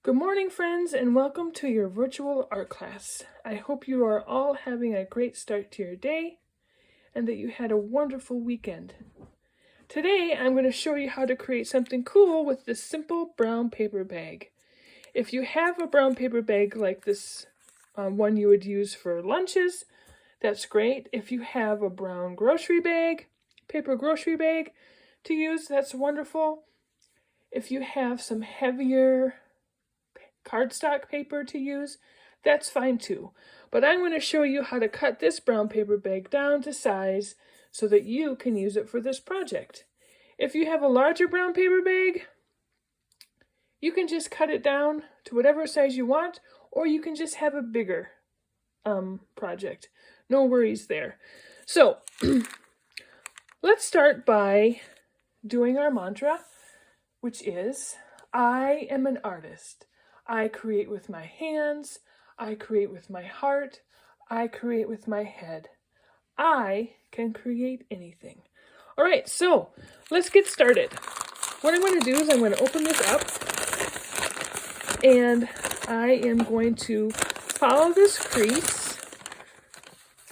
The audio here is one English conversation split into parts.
Good morning, friends, and welcome to your virtual art class. I hope you are all having a great start to your day and that you had a wonderful weekend. Today, I'm going to show you how to create something cool with this simple brown paper bag. If you have a brown paper bag like this one you would use for lunches, that's great. If you have a brown grocery bag, paper grocery bag to use, that's wonderful. If you have some heavier cardstock paper to use, that's fine too. But I'm going to show you how to cut this brown paper bag down to size so that you can use it for this project. If you have a larger brown paper bag, you can just cut it down to whatever size you want, or you can just have a bigger project. No worries there. So let's start by doing our mantra, which is, I am an artist. I create with my hands, I create with my heart, I create with my head. I can create anything. All right, so let's get started. What I'm going to do is I'm going to open this up and I am going to follow this crease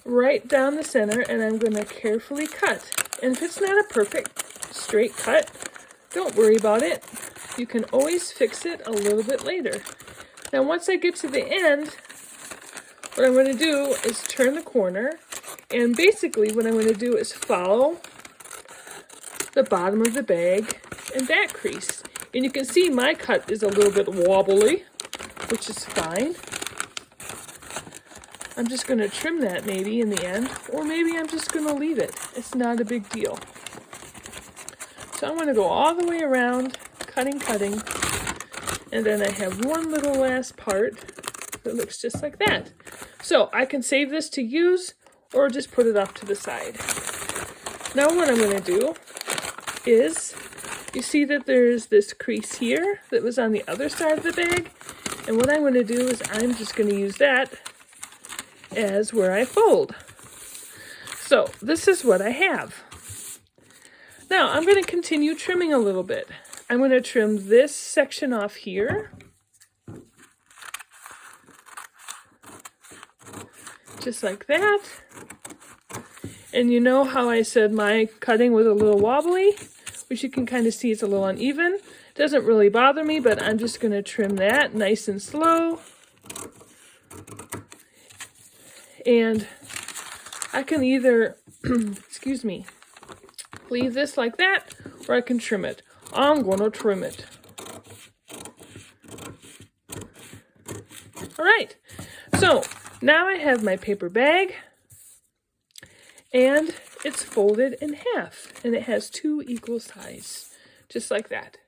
right down the center and I'm going to carefully cut. And if it's not a perfect straight cut, don't worry about it. You can always fix it a little bit later. Now once I get to the end, what I'm going to do is turn the corner, and basically what I'm going to do is follow the bottom of the bag and that crease. And you can see my cut is a little bit wobbly, which is fine. I'm just going to trim that maybe in the end, or maybe I'm just going to leave it. It's not a big deal. So I'm going to go all the way around, cutting, and then I have one little last part that looks just like that. So I can save this to use or just put it off to the side. Now what I'm going to do is, you see that there's this crease here that was on the other side of the bag, and what I'm going to do is I'm just going to use that as where I fold. So this is what I have. Now I'm going to continue trimming a little bit. I'm going to trim this section off here. Just like that. And you know how I said my cutting was a little wobbly, which you can kind of see it's a little uneven. Doesn't really bother me, but I'm just going to trim that nice and slow. And I can either, excuse me, leave this like that, or I can trim it. I'm going to trim it. All right, so now I have my paper bag, and it's folded in half, and it has two equal sides, just like that.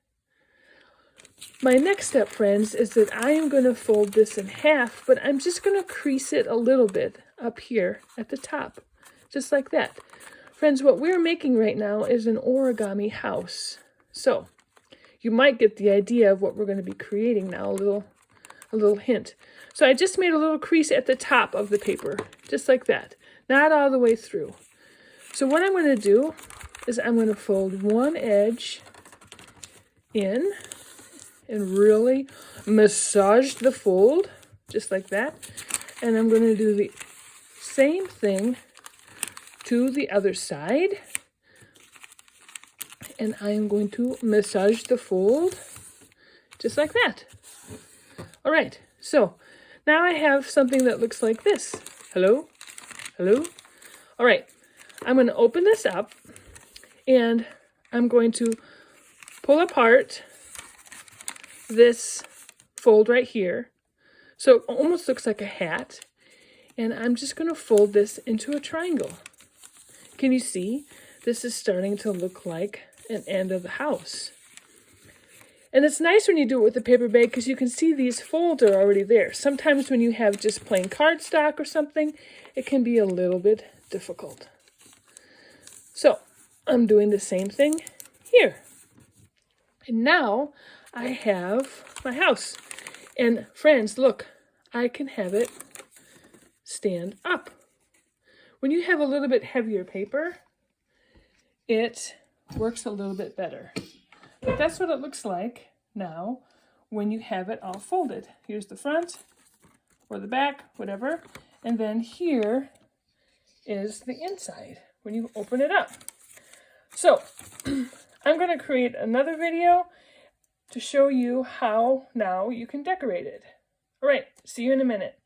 My next step, friends, is that I am going to fold this in half, but I'm just going to crease it a little bit up here at the top, just like that. Friends, what we're making right now is an origami house. So you might get the idea of what we're going to be creating now, a little hint. So I just made a little crease at the top of the paper, just like that, not all the way through. So what I'm going to do is I'm going to fold one edge in and really massage the fold, just like that. And I'm going to do the same thing to the other side. And I am going to massage the fold just like that. All right, so now I have something that looks like this. Hello? Hello? All right, I'm going to open this up and I'm going to pull apart this fold right here. So it almost looks like a hat. And I'm just going to fold this into a triangle. Can you see? This is starting to look like an end of the house. And it's nice when you do it with a paper bag because you can see these folds are already there. Sometimes when you have just plain cardstock or something, it can be a little bit difficult. So I'm doing the same thing here. And now I have my house. And friends, look, I can have it stand up. When you have a little bit heavier paper, it works a little bit better. But that's what it looks like now when you have it all folded. Here's the front or the back, whatever. And then here is the inside when you open it up. So I'm going to create another video to show you how now you can decorate it. All right, see you in a minute.